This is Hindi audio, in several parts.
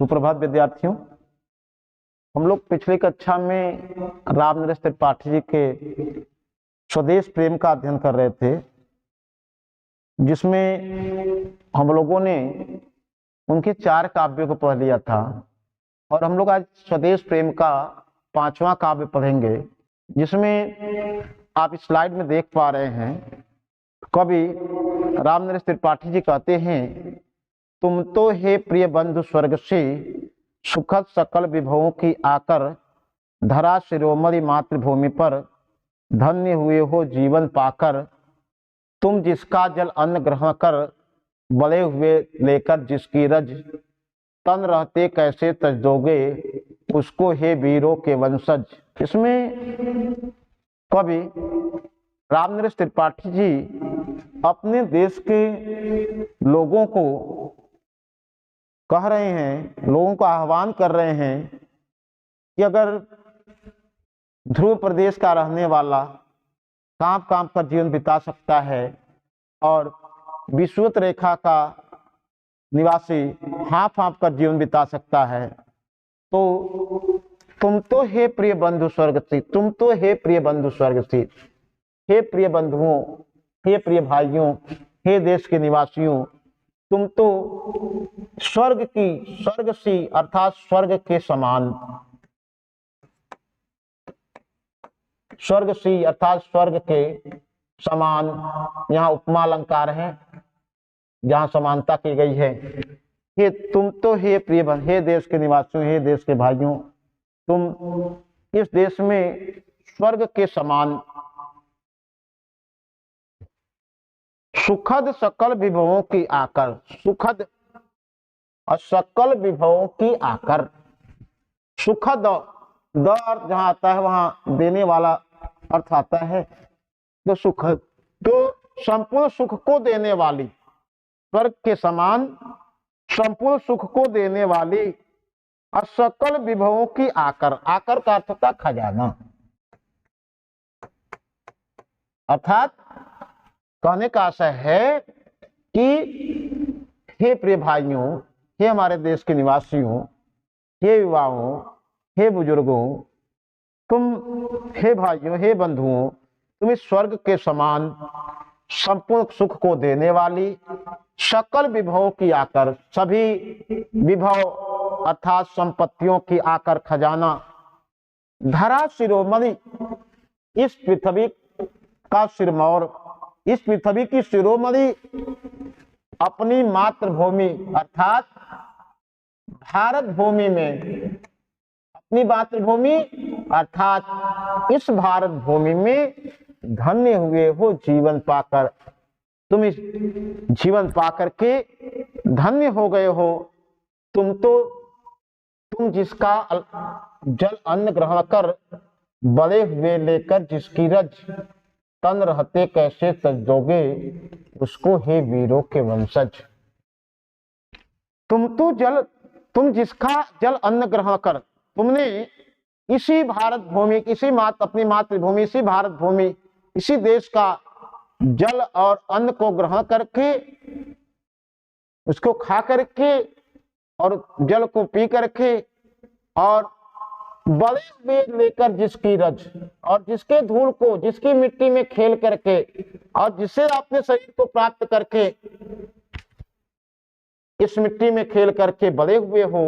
सुप्रभात विद्यार्थियों। हम लोग पिछली कक्षा में रामनरेश त्रिपाठी जी के स्वदेश प्रेम का अध्ययन कर रहे थे, जिसमें हम लोगों ने उनके 4 काव्यों को पढ़ लिया था और हम लोग आज स्वदेश प्रेम का 5वां काव्य पढ़ेंगे, जिसमें आप इस स्लाइड में देख पा रहे हैं। कवि रामनरेश त्रिपाठी जी कहते हैं, तुम तो हे प्रिय बंधु स्वर्ग से सुखद सकल विभवों की आकर, धरा शिरोमणि मातृभूमि पर धन्य हुए हो जीवन पाकर। तुम जिसका जल अन्न ग्रहण कर, बड़े हुए लेकर जिसकी रज, तन रहते कैसे तजदोगे उसको हे वीरों के वंशज। इसमें कवि रामनरेश त्रिपाठी जी अपने देश के लोगों को कह रहे हैं, लोगों को आह्वान कर रहे हैं कि अगर ध्रुव प्रदेश का रहने वाला कांप कांप कर जीवन बिता सकता है और विषुवत रेखा का निवासी हाँफ हाँफ कर जीवन बिता सकता है, तो तुम तो हे प्रिय बंधु स्वर्ग से, तुम तो हे प्रिय बंधु स्वर्ग से, हे प्रिय बंधुओं, हे प्रिय भाइयों, हे देश के निवासियों, तुम तो स्वर्ग सी अर्थात स्वर्ग के समान, स्वर्ग सी अर्थात स्वर्ग के समान, यहाँ उपमा अलंकार है जहाँ समानता की गई है। हे तुम तो हे प्रिय बंधु, हे देश के निवासियों, हे देश के भाइयों, तुम इस देश में स्वर्ग के समान सुखद सकल विभवों की आकर, सुखद और सकल विभवों की आकर, सुखद द अर्थ जहां आता है वहां देने वाला अर्थ आता है, तो सुखद तो संपूर्ण सुख को देने वाली, स्वर्ग के समान संपूर्ण सुख को देने वाली और सकल विभवों की आकर, आकर का अर्थ होता खजाना, अर्थात कहने का आशय है कि हे प्रिय भाइयों, हे हमारे देश के निवासियों, हे युवाओं, हे बुजुर्गों, तुम हे भाइयों, हे बंधुओं, तुम इस स्वर्ग के समान संपूर्ण सुख को देने वाली, सकल विभवों की आकर, सभी विभव अर्थात संपत्तियों की आकर खजाना, धरा शिरोमणि, इस पृथ्वी का सिरमौर, इस पृथ्वी की शिरोमणि अपनी मातृभूमि अर्थात भारत भूमि में, अपनी मातृभूमि अर्थात इस भारत भूमि में धन्य हुए हो जीवन पाकर। तुम इस जीवन पाकर के धन्य हो गए हो। तुम जिसका जल अन्न ग्रहण कर, बड़े हुए लेकर जिसकी रज, तन रहते कैसे तजदोगे उसको हे वीरों के वंशज। तुम जिसका जल अन्न ग्रहण कर, तुमने इसी भारत भूमि, अपनी मातृभूमि, इसी भारत भूमि, इसी देश का जल और अन्न को ग्रहण करके, उसको खा करके और जल को पी करके और बड़े हुए लेकर जिसकी रज, और जिसके धूल को, जिसकी मिट्टी में खेल करके और जिससे अपने शरीर को प्राप्त करके, इस मिट्टी में खेल करके बड़े हुए हो,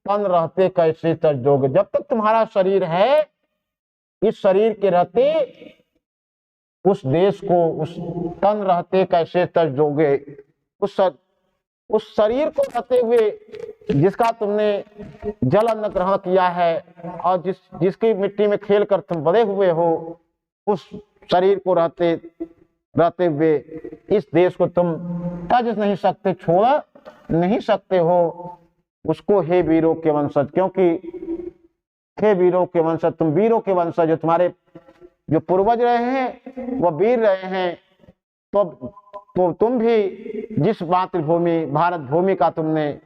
तन रहते कैसे तजदोगे। जब तक तुम्हारा शरीर है, इस शरीर के रहते उस देश को, उस तन रहते कैसे तजदोगे, उस शरीर को रहते हुए जिसका तुमने जल अन्न ग्रहण किया है और जिसकी मिट्टी में खेल कर तुम बड़े हुए हो, उस शरीर को रहते हुए इस देश को तुम तज नहीं सकते, छोड़ नहीं सकते हो, उसको हे वीरों के वंशज। क्योंकि हे वीरों के वंशज, तुम वीरों के वंशज, तुम्हारे जो पूर्वज रहे हैं वह वीर रहे हैं, तो तुम भी जिस मातृभूमि भारत भूमि का तुमने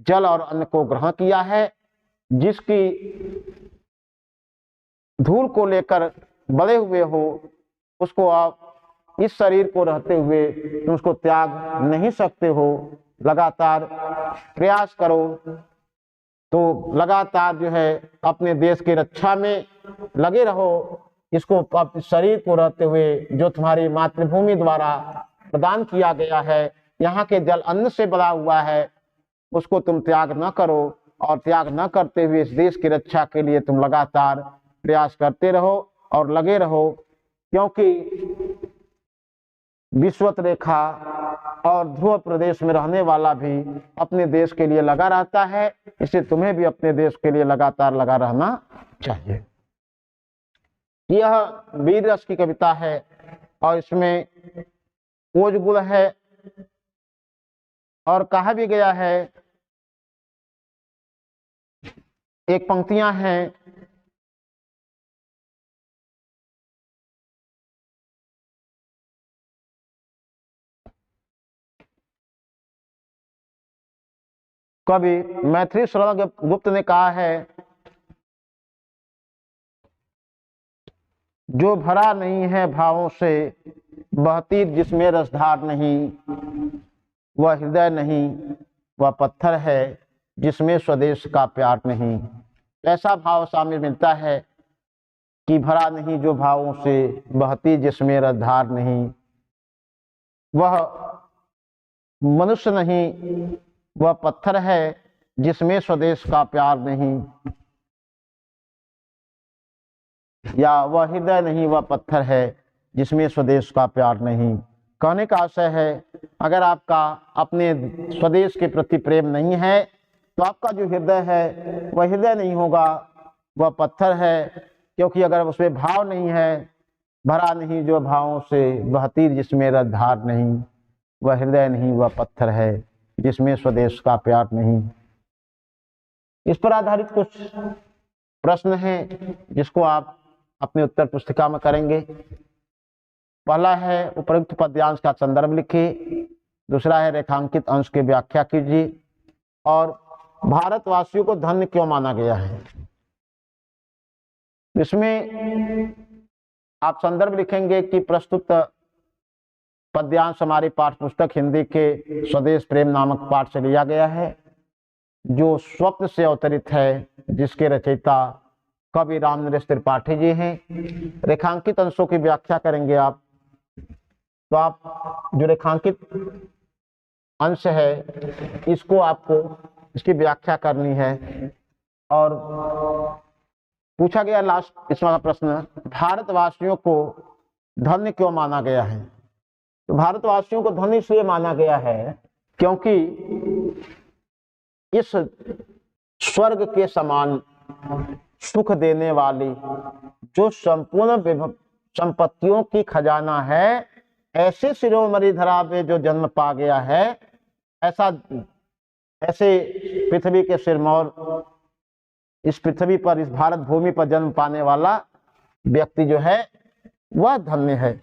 जल और अन्न को ग्रहण किया है, जिसकी धूल को लेकर बड़े हुए हो, उसको आप इस शरीर को रहते हुए तुम उसको त्याग नहीं सकते हो। लगातार प्रयास करो तो लगातार जो है अपने देश की रक्षा में लगे रहो। इसको अपने शरीर को रहते हुए जो तुम्हारी मातृभूमि द्वारा प्रदान किया गया है, यहाँ के जल अन्न से बना हुआ है, उसको तुम त्याग न करो। और त्याग न करते हुए इस देश की रक्षा के लिए तुम लगातार प्रयास करते रहो और लगे रहो, क्योंकि विषुवत रेखा और ध्रुव प्रदेश में रहने वाला भी अपने देश के लिए लगा रहता है, इसलिए तुम्हें भी अपने देश के लिए लगातार लगा रहना चाहिए। यह वीर रस की कविता है और इसमें ओज गुण है और कहा भी गया है, एक पंक्तियां हैं, कवि मैथिली शरण गुप्त ने कहा है, जो भरा नहीं है भावों से बहती जिसमें रसधार नहीं, वह हृदय नहीं वह पत्थर है जिसमें स्वदेश का प्यार नहीं। ऐसा भाव सामने मिलता है कि भरा नहीं जो भावों से बहती जिसमें रसधार नहीं, वह मनुष्य नहीं वह पत्थर है जिसमें स्वदेश का प्यार नहीं, या वह हृदय नहीं वह पत्थर है जिसमें स्वदेश का प्यार नहीं। कहने का आशय है, अगर आपका अपने स्वदेश के प्रति प्रेम नहीं है तो आपका जो हृदय है वह हृदय नहीं होगा, वह पत्थर है, क्योंकि अगर उसमें भाव नहीं है, भरा नहीं जो भावों से बहती जिसमें रसधार नहीं, वह हृदय नहीं वह पत्थर है जिसमें स्वदेश का प्यार नहीं। इस पर आधारित कुछ प्रश्न हैं जिसको आप अपने उत्तर पुस्तिका में करेंगे। पहला है, उपरोक्त पद्यांश का संदर्भ लिखिए। दूसरा है, रेखांकित अंश की व्याख्या कीजिए। और भारतवासियों को धन्य क्यों माना गया है, इसमें आप संदर्भ लिखेंगे कि प्रस्तुत पद्यांश हमारी पाठ्यपुस्तक हिंदी के स्वदेश प्रेम नामक पाठ से लिया गया है, जो स्वप्न से अवतरित है, जिसके रचयिता कवि रामनरेश त्रिपाठी जी हैं। रेखांकित अंशों की व्याख्या करेंगे आप, तो आप जो रेखांकित अंश है इसको आपको इसकी व्याख्या करनी है। और पूछा गया लास्ट इसमें प्रश्न, भारतवासियों को धन्य क्यों माना गया है। तो भारतवासियों को धन्य इसलिए माना गया है क्योंकि इस स्वर्ग के समान सुख देने वाली जो संपूर्ण संपत्तियों की खजाना है, ऐसे शिरोमणि धरा पे जो जन्म पा गया है, ऐसे पृथ्वी के सिरमौर इस पृथ्वी पर, इस भारत भूमि पर जन्म पाने वाला व्यक्ति जो है वह धन्य है।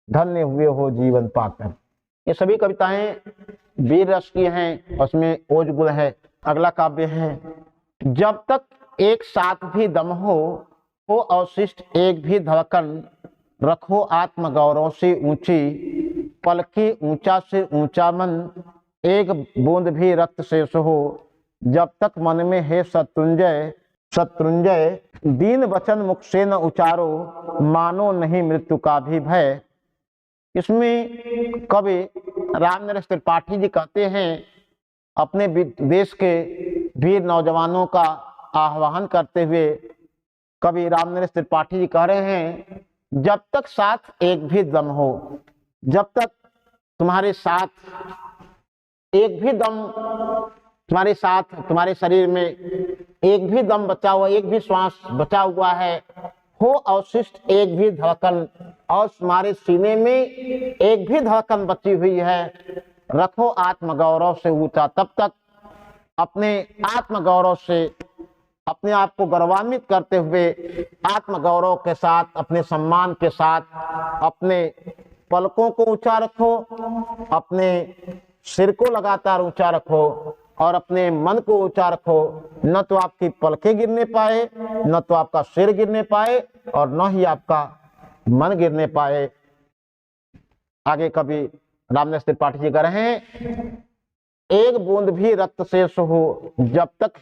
धन्य हुए हो जीवन पाकर। ये सभी कविताएं वीर रस की हैं, उसमें ओज गुण है। अगला काव्य है, जब तक एक साथ भी दम हो अवशिष्ट एक भी धड़कन, रखो आत्मगौरव से ऊंची पलकी, ऊंचा से ऊंचा मन, एक बूंद भी रक्त शेष हो, जब तक मन में है शत्रुंजय शत्रुंजय, दीन वचन मुख से न उचारो, मानो नहीं मृत्यु का भी भय। इसमें कवि रामनरेश त्रिपाठी जी कहते हैं, अपने देश के वीर नौजवानों का आह्वान करते हुए कवि रामनरेश त्रिपाठी जी कह रहे हैं, जब तक साथ एक भी दम हो, जब तक तुम्हारे साथ एक भी दम, तुम्हारे साथ तुम्हारे शरीर में एक भी दम बचा हुआ, एक भी श्वास बचा हुआ है, हो अवशिष्ट एक भी धड़कन, और तुम्हारे सीने में एक भी धड़कन बची हुई है, रखो आत्मगौरव से ऊंचा, तब तक अपने आत्मगौरव से अपने आप को गौरवान्वित करते हुए, आत्मगौरव के साथ, अपने सम्मान के साथ अपने पलकों को ऊंचा रखो, अपने सिर को लगातार ऊंचा रखो और अपने मन को ऊंचा रखो। न तो आपकी पलकें गिरने पाए, न तो आपका सिर गिरने पाए, और न ही आपका मन गिरने पाए। आगे कवि रामनरेश त्रिपाठी जी कह रहे हैं, एक बूंद भी रक्त शेष हो, जब तक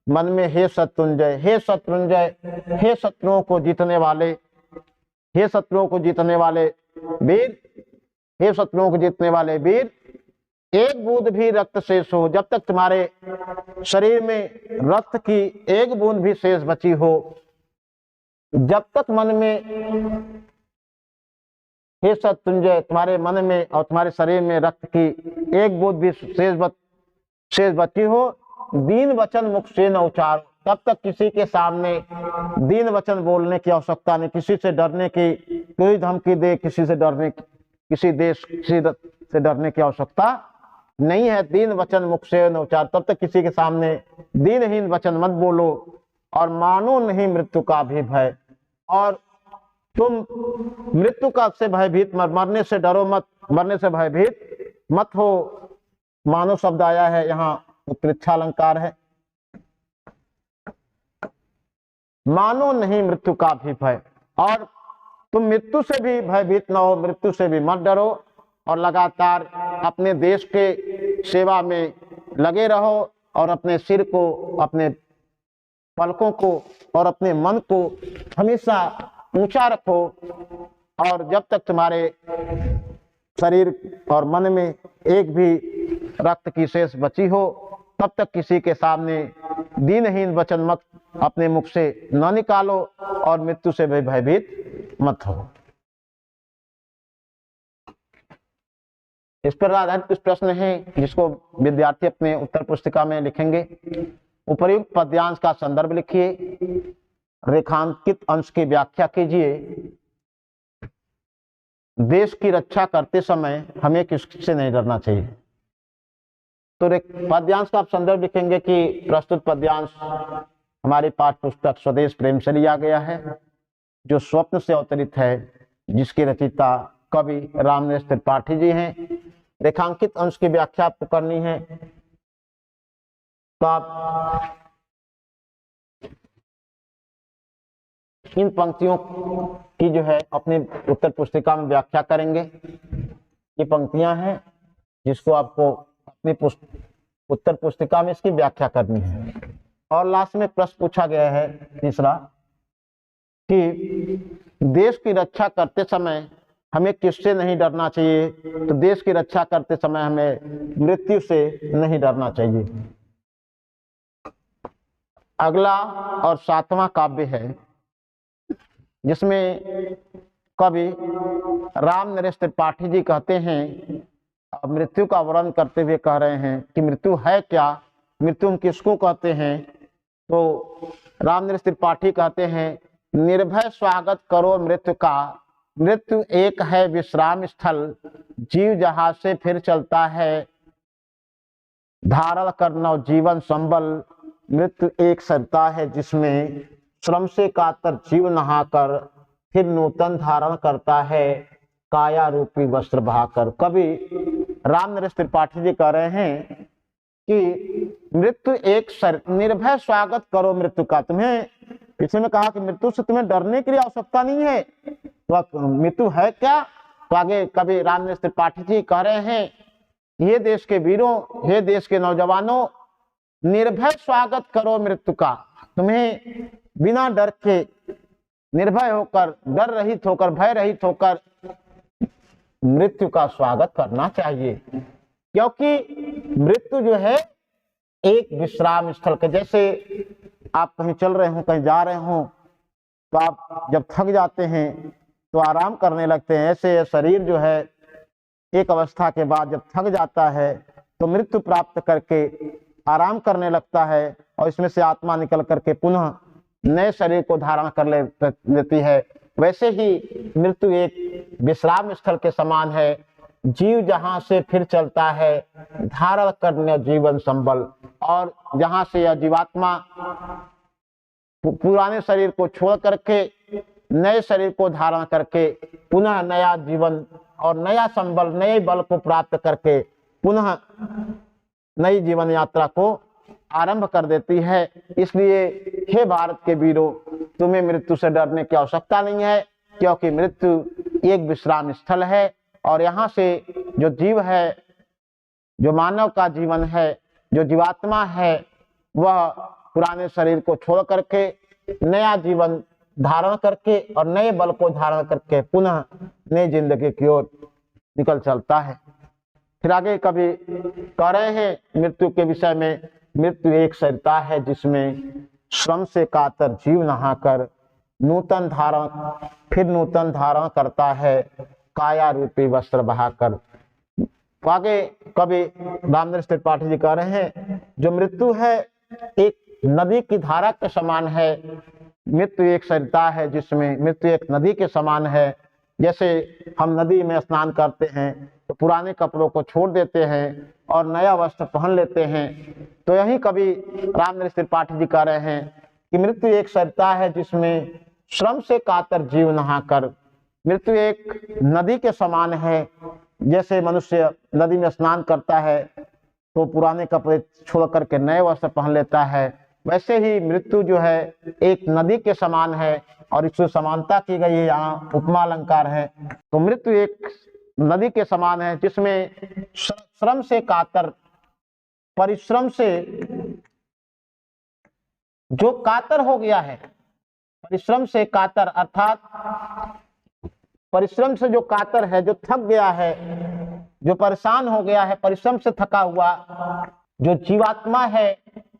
मन में हे शत्रुंजय, हे शत्रुंजय, हे शत्रुओं को जीतने वाले, हे शत्रुओं को जीतने वाले वीर, हे शत्रुओं को जीतने वाले वीर, एक बूंद भी रक्त शेष हो, जब तक तुम्हारे शरीर में रक्त की एक बूंद भी शेष बची हो, जब तक मन में हे शत्रुंजय तुम्हारे मन में और तुम्हारे शरीर में रक्त की एक बूंद भी शेष बची हो, दीन वचन मुख से न उचारो, तब तक किसी के सामने दीन वचन बोलने की आवश्यकता नहीं, किसी से डरने की, कोई धमकी दे किसी से डरने, किसी देश से डरने की आवश्यकता नहीं है। दीन वचन मुख से न उचारो, तब तक किसी के सामने दीनहीन वचन मत बोलो, और मानो नहीं मृत्यु का भी भय, और तुम मृत्यु का से भयभीत मत, मरने से डरो मत, मरने से भयभीत मत हो। मानो शब्द आया है यहाँ, उत्प्रेक्षा अलंकार है। मानो नहीं मृत्यु का भी भय, और तुम मृत्यु से भी भयभीत न हो, मृत्यु से भी मत डरो, और लगातार अपने देश के सेवा में लगे रहो, और अपने सिर को, अपने पलकों को और अपने मन को हमेशा ऊंचा रखो, और जब तक तुम्हारे शरीर और मन में एक भी रक्त की शेष बची हो, तब तक किसी के सामने दीनहीन वचन मत अपने मुख से न निकालो, और मृत्यु से भी भयभीत मत हो। इस पर आधारित कुछ प्रश्न हैं जिसको विद्यार्थी अपने उत्तर पुस्तिका में लिखेंगे। उपर्युक्त पद्यांश का संदर्भ लिखिए, रेखांकित अंश की व्याख्या कीजिए, देश की रक्षा करते समय हमें किससे नहीं डरना चाहिए। तो पद्यांश का आप संदर्भ लिखेंगे कि प्रस्तुत पद्यांश हमारी पाठ्य पुस्तक स्वदेश प्रेम से लिया गया है, जो स्वप्न से अवतरित है, जिसके रचयिता कवि रामनरेश त्रिपाठी जी हैं। रेखांकित अंश की व्याख्या आपको करनी है, तो आप इन पंक्तियों की जो है अपनी उत्तर पुस्तिका में व्याख्या करेंगे। ये पंक्तियां हैं जिसको आपको अपनी उत्तर पुस्तिका में इसकी व्याख्या करनी है। और लास्ट में प्रश्न पूछा गया है तीसरा, कि देश की रक्षा करते समय हमें किससे नहीं डरना चाहिए। तो देश की रक्षा करते समय हमें मृत्यु से नहीं डरना चाहिए। अगला और 7वां काव्य है, जिसमें कवि रामनरेश त्रिपाठी जी कहते हैं, मृत्यु का वर्णन करते हुए कह रहे हैं कि मृत्यु है क्या, मृत्यु हम किसको कहते हैं। तो रामनरेश त्रिपाठी कहते हैं, निर्भय स्वागत करो मृत्यु का, मृत्यु एक है विश्राम स्थल, जीव जहां से फिर चलता है, धारण कर नव जीवन संबल, मृत्यु एक सरिता है जिसमें श्रम से कातर जीव नहाकर फिर नूतन धारण करता है, काया रूपी वस्त्र बहाकर। कवि रामनरेश त्रिपाठी जी कह रहे हैं कि मृत्यु एक निर्भय स्वागत करो मृत्यु का। तुम्हें पिछले में कहा कि मृत्यु से तुम्हें डरने के लिए आवश्यकता नहीं है, तो मृत्यु है क्या। तो आगे कवि रामनरेश त्रिपाठी जी कह रहे हैं, हे देश के वीरों, हे देश के नौजवानों, निर्भय स्वागत करो मृत्यु का। तुम्हें बिना डर के, निर्भय होकर, डर रहित होकर, भय रहित होकर मृत्यु का स्वागत करना चाहिए, क्योंकि मृत्यु जो है एक विश्राम स्थल के जैसे। आप कहीं चल रहे हो, कहीं जा रहे हो, तो आप जब थक जाते हैं तो आराम करने लगते हैं। ऐसे शरीर जो है एक अवस्था के बाद जब थक जाता है तो मृत्यु प्राप्त करके आराम करने लगता है, और इसमें से आत्मा निकल करके पुनः नए शरीर को धारण कर लेती है। वैसे ही मृत्यु एक विश्राम स्थल के समान है, जीव जहां से फिर चलता है, धारण करने जीवन संबल, और जहां से यह जीवात्मा पुराने शरीर को छोड़ करके नए शरीर को धारण करके पुनः नया जीवन और नया संबल, नए बल को प्राप्त करके पुनः नई जीवन यात्रा को आरंभ कर देती है। इसलिए हे भारत के वीरों, तुम्हें मृत्यु से डरने की आवश्यकता नहीं है, क्योंकि मृत्यु एक विश्राम स्थल है, और यहाँ से जो जीव है, जो मानव का जीवन है, जो जीवात्मा है, वह पुराने शरीर को छोड़ करके नया जीवन धारण करके और नए बल को धारण करके पुनः नई जिंदगी की ओर निकल चलता है। फिर आगे कभी कह रहे हैं मृत्यु के विषय में, मृत्यु एक सरिता है जिसमें श्रम से कातर जीव नहाकर नूतन धारण फिर नूतन धारण करता है काया रूपी वस्त्र बहाकर। आगे कवि रामनरेश त्रिपाठी जी कह रहे हैं जो मृत्यु है एक नदी की धारा के समान है, मृत्यु एक सरिता है जिसमें मृत्यु एक नदी के समान है। जैसे हम नदी में स्नान करते हैं तो पुराने कपड़ों को छोड़ देते हैं और नया वस्त्र पहन लेते हैं, तो यही कवि रामनरेश त्रिपाठी जी कह रहे हैं कि मृत्यु एक सरिता है जिसमें श्रम से कातर जीव नहाकर। मृत्यु एक नदी के समान है, जैसे मनुष्य नदी में स्नान करता है तो पुराने कपड़े छोड़ करके नए वस्त्र पहन लेता है, वैसे ही मृत्यु जो है एक नदी के समान है और इससे समानता की गई है, यहाँ उपमा अलंकार है। तो मृत्यु एक नदी के समान है जिसमें श्रम से कातर, परिश्रम से जो कातर हो गया है, परिश्रम से कातर अर्थात परिश्रम से जो कातर है, जो थक गया है, जो परेशान हो गया है, परिश्रम से थका हुआ जो जीवात्मा है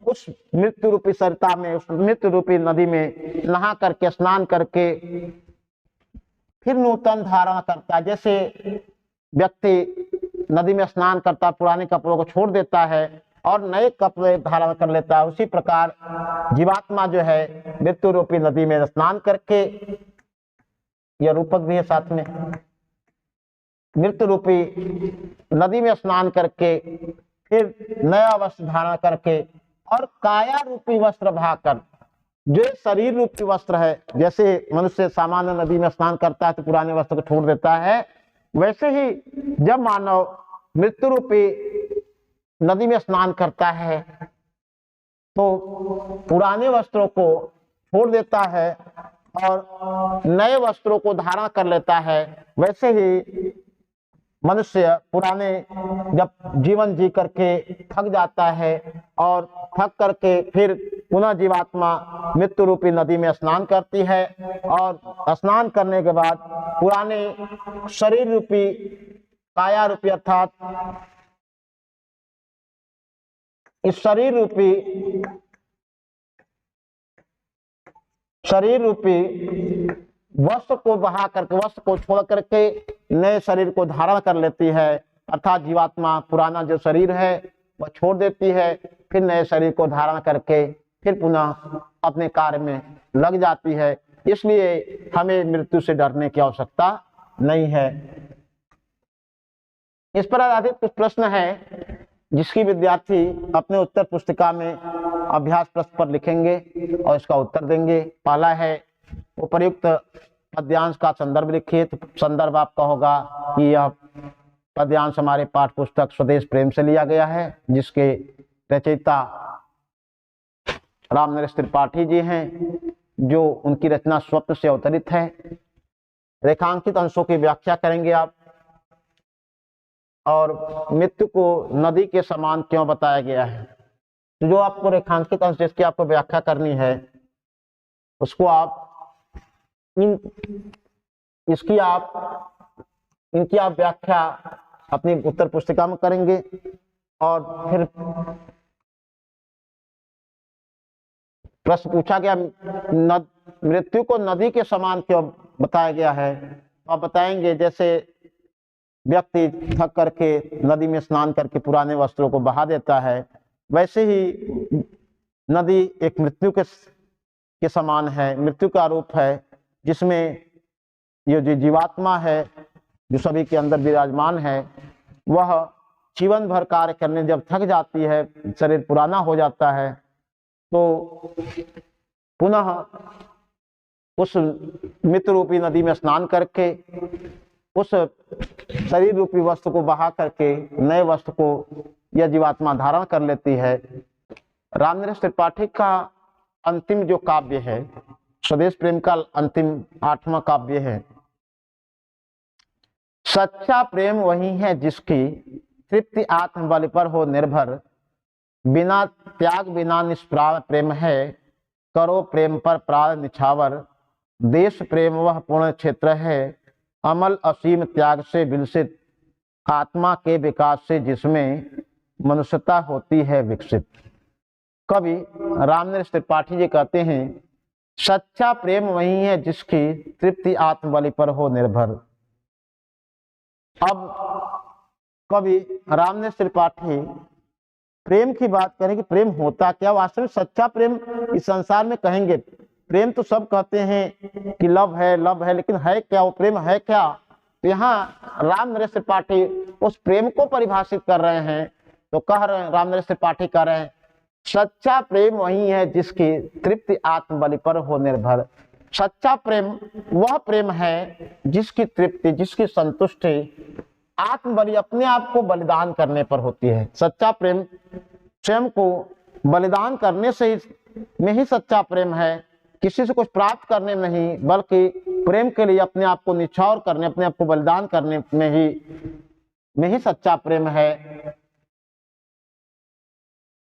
उस मृत्यु रूपी सरिता में, उस मृत्यु रूपी नदी में नहा करके स्नान करके फिर नूतन धारण करता है। जैसे व्यक्ति नदी में स्नान करता, पुराने कपड़ों को छोड़ देता है और नए कपड़े धारण कर लेता है, उसी प्रकार जीवात्मा जो है मृत्यु रूपी नदी में स्नान करके, यह रूपक भी है साथ में, मृत्यु रूपी नदी में स्नान करके फिर नया वस्त्र धारण करके और काया रूपी वस्त्र भाकर, जो शरीर रूपी वस्त्र है, जैसे मनुष्य सामान्य नदी में स्नान करता है तो पुराने वस्त्र को छोड़ देता है, वैसे ही जब मानव मृत्यु रूपी नदी में स्नान करता है तो पुराने वस्त्रों को छोड़ देता है और नए वस्त्रों को धारण कर लेता है। वैसे ही मनुष्य पुराने जब जीवन जी करके थक जाता है और थक करके फिर पुनः जीवात्मा मृत्यु रूपी नदी में स्नान करती है और स्नान करने के बाद पुराने शरीर रूपी, काया रूपी अर्थात इस शरीर रूपी वस्त्र को बहा करके, वस्त्र को छोड़ करके नए शरीर को धारण कर लेती है, अर्थात जीवात्मा पुराना जो शरीर है वह छोड़ देती है, फिर नए शरीर को धारण करके फिर पुनः अपने कार्य में लग जाती है। इसलिए हमें मृत्यु से डरने की आवश्यकता नहीं है। इस पर आधारित कुछ प्रश्न है जिसकी विद्यार्थी अपने उत्तर पुस्तिका में अभ्यास प्रश्न पर लिखेंगे और इसका उत्तर देंगे। पहला है उपर्युक्त पद्यांश का संदर्भ लिखिए। तो संदर्भ आपका होगा कि यह पद्यांश हमारे पाठ पुस्तक स्वदेश प्रेम से लिया गया है, जिसके रचयिता रामनरेश त्रिपाठी जी हैं, जो उनकी रचना स्वप्न से अवतरित है। रेखांकित अंशों की व्याख्या करेंगे आप, और मृत्यु को नदी के समान क्यों बताया गया है। तो जो आपको रेखांकित अंश जिसकी आपको व्याख्या करनी है उसको आप इनकी आप व्याख्या अपनी उत्तर पुस्तिका में करेंगे। और फिर प्रश्न पूछा गया मृत्यु को नदी के समान क्यों बताया गया है, तो आप बताएंगे जैसे व्यक्ति थक करके नदी में स्नान करके पुराने वस्त्रों को बहा देता है, वैसे ही नदी एक मृत्यु के समान है, मृत्यु का रूप है, जिसमें ये जो जीवात्मा है जो सभी के अंदर विराजमान है, वह जीवन भर कार्य करने जब थक जाती है, शरीर पुराना हो जाता है, तो पुनः उस मृत्यु रूपी नदी में स्नान करके उस शरीर रूपी वस्त्र को बहा करके नए वस्त्र को यह जीवात्मा धारण कर लेती है। रामनरेश त्रिपाठी का अंतिम जो काव्य है, स्वदेश प्रेम का अंतिम 8वां काव्य है। सच्चा प्रेम वही है जिसकी तृप्ति आत्मबल पर हो निर्भर, बिना त्याग बिना निष्प्राण प्रेम है, करो प्रेम पर प्राण निछावर। देश प्रेम वह पूर्ण क्षेत्र है, अमल असीम त्याग से विलसित। आत्मा के विकास से जिसमें मनुष्यता होती है विकसित। कवि रामनरेश त्रिपाठी जी कहते हैं, सच्चा प्रेम वही है जिसकी तृप्ति आत्मबलि पर हो निर्भर। अब कवि रामनरेश त्रिपाठी प्रेम की बात करें कि प्रेम होता क्या, वास्तव में सच्चा प्रेम इस संसार में कहेंगे। प्रेम तो सब कहते हैं कि लव है, लेकिन है क्या वो प्रेम, है क्या? यहाँ रामनरेश त्रिपाठी उस प्रेम को परिभाषित कर रहे हैं। तो कह रहे हैं, रामनरेश त्रिपाठी कह रहे हैं, सच्चा प्रेम वही है जिसकी तृप्ति आत्मबलि पर हो निर्भर। सच्चा प्रेम वह प्रेम है जिसकी तृप्ति, जिसकी संतुष्टि आत्मबलि, अपने आप को बलिदान करने पर होती है। सच्चा प्रेम स्वयं को बलिदान करने से में ही सच्चा प्रेम है, किसी से कुछ प्राप्त करने में नहीं, बल्कि प्रेम के लिए अपने आप को निछावर करने, अपने आप को बलिदान करने में ही सच्चा प्रेम है।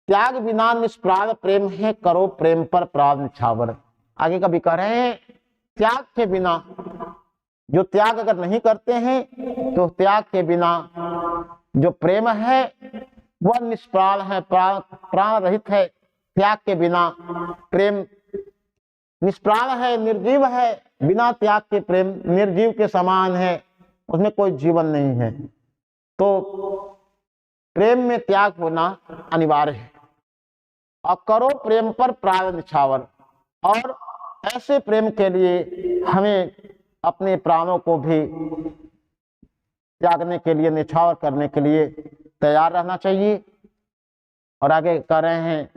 त्याग बिना निष्प्राण प्रेम है, करो प्रेम पर प्राण निछावर। आगे कभी कह रहे हैं, त्याग के बिना, जो त्याग अगर नहीं करते हैं तो त्याग के बिना जो प्रेम है वह निष्प्राण है, प्राण रहित है। त्याग के बिना प्रेम निष्प्राण है, निर्जीव है। बिना त्याग के प्रेम निर्जीव के समान है, उसमें कोई जीवन नहीं है। तो प्रेम में त्याग होना अनिवार्य है। और करो प्रेम पर प्राण निछावर, और ऐसे प्रेम के लिए हमें अपने प्राणों को भी त्यागने के लिए, निछावर करने के लिए तैयार रहना चाहिए। और आगे कह रहे हैं,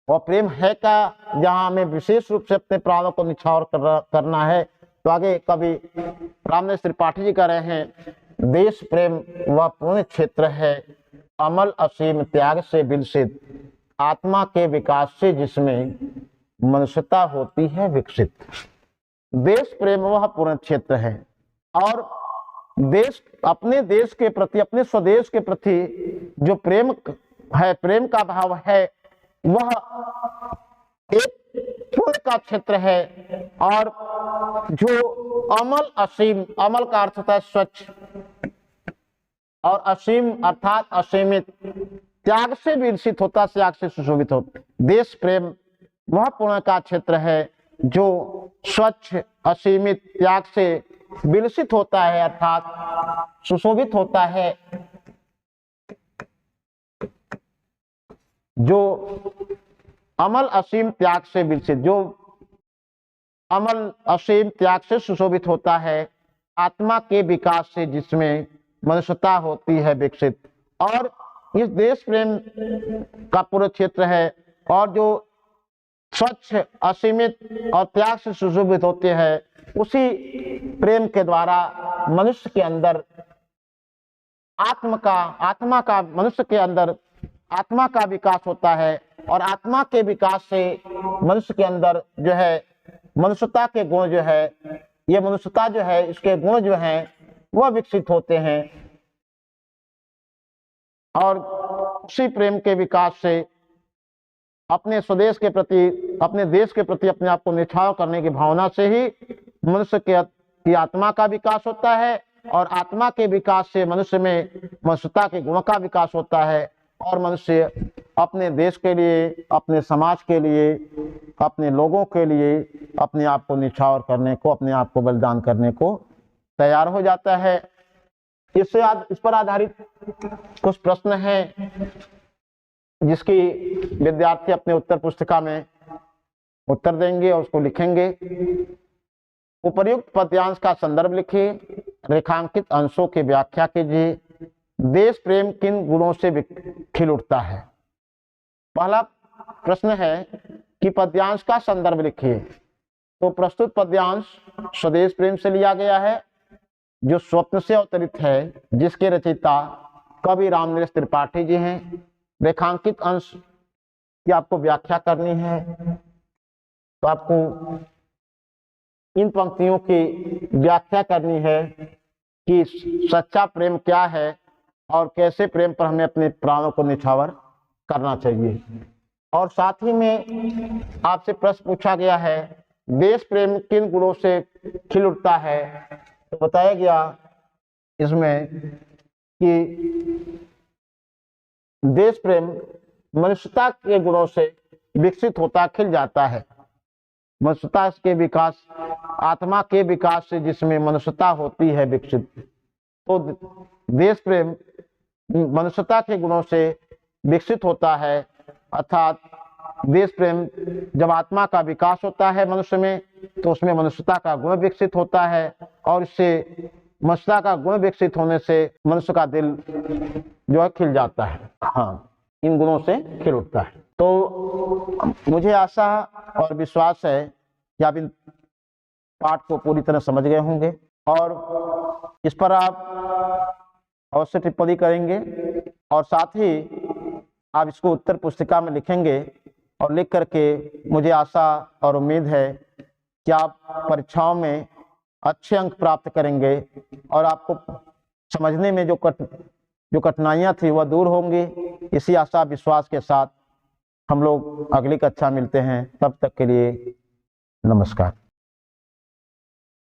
और प्रेम है क्या जहां हमें विशेष रूप से अपने प्राणों को निछावर करना है। तो आगे कवि रामनरेश त्रिपाठी जी कह रहे हैं, देश प्रेम वह पूर्ण क्षेत्र है, अमल असीम त्याग से विलसित। आत्मा के विकास से जिसमें मनुष्यता होती है विकसित। देश प्रेम वह पूर्ण क्षेत्र है, और देश, अपने देश के प्रति, अपने स्वदेश के प्रति जो प्रेम है, प्रेम का भाव है, वह एक पूर्ण का क्षेत्र है। और जो अमल असीम, अमल का अर्थ होता है स्वच्छ, और असीम अर्थात असीमित, त्याग से विकसित होता, त्याग से सुशोभित होता। देश प्रेम वह पूर्ण का क्षेत्र है जो स्वच्छ, असीमित, त्याग से विकसित होता है, अर्थात सुशोभित होता है। जो अमल असीम त्याग से विकसित, जो अमल असीम त्याग से सुशोभित होता है, आत्मा के विकास से जिसमें मनुष्यता होती है विकसित। और इस देश प्रेम का पूरा क्षेत्र है, और जो स्वच्छ, असीमित और त्याग से सुशोभित होते हैं, उसी प्रेम के द्वारा मनुष्य के अंदर आत्मा का मनुष्य के अंदर आत्मा का विकास होता है। और आत्मा के विकास से मनुष्य के अंदर जो है मनुष्यता के गुण जो है, ये मनुष्यता जो है, इसके गुण जो हैं वह विकसित होते हैं। और उसी प्रेम के विकास से अपने स्वदेश के प्रति, अपने देश के प्रति अपने आप को निछावर करने की भावना से ही मनुष्य की आत्मा का विकास होता है। और आत्मा के विकास से मनुष्य में मनुष्यता के गुण का विकास होता है, और मनुष्य अपने देश के लिए, अपने समाज के लिए, अपने लोगों के लिए अपने आप को निछावर करने को, अपने आप को बलिदान करने को तैयार हो जाता है। इस पर आधारित कुछ प्रश्न हैं जिसकी विद्यार्थी अपने उत्तर पुस्तिका में उत्तर देंगे और उसको लिखेंगे। उपर्युक्त पद्यांश का संदर्भ लिखिए, रेखांकित अंशों की व्याख्या कीजिए। देश प्रेम किन गुणों से खिल उठता है? पहला प्रश्न है कि पद्यांश का संदर्भ लिखिए। तो प्रस्तुत पद्यांश स्वदेश प्रेम से लिया गया है, जो स्वप्न से अवतरित है, जिसके रचयिता कवि रामनरेश त्रिपाठी जी हैं। रेखांकित अंश की आपको व्याख्या करनी है, तो आपको इन पंक्तियों की व्याख्या करनी है कि सच्चा प्रेम क्या है और कैसे प्रेम पर हमें अपने प्राणों को निछावर करना चाहिए। और साथ ही में आपसे प्रश्न पूछा गया है, देश प्रेम किन गुणों से खिल उठता है, तो बताया गया इसमें कि देश प्रेम मनुष्यता के गुणों से विकसित होता खिल जाता है। मनुष्यता के विकास, आत्मा के विकास से जिसमें मनुष्यता होती है विकसित, तो देश प्रेम मनुष्यता के गुणों से विकसित होता है। अर्थात देश प्रेम, जब आत्मा का विकास होता है मनुष्य में, तो उसमें मनुष्यता का गुण विकसित होता है, और इससे मनुष्यता का गुण विकसित होने से मनुष्य का दिल जो है खिल जाता है। हाँ, इन गुणों से खिल उठता है। तो मुझे आशा और विश्वास है कि आप इन पाठ को पूरी तरह समझ गए होंगे, और इस पर आप अवश्य टिप्पणी करेंगे, और साथ ही आप इसको उत्तर पुस्तिका में लिखेंगे, और लिख करके मुझे आशा और उम्मीद है कि आप परीक्षाओं में अच्छे अंक प्राप्त करेंगे, और आपको समझने में जो कठिनाइयाँ थी वह दूर होंगी। इसी आशा विश्वास के साथ हम लोग अगली कक्षा मिलते हैं। तब तक के लिए नमस्कार।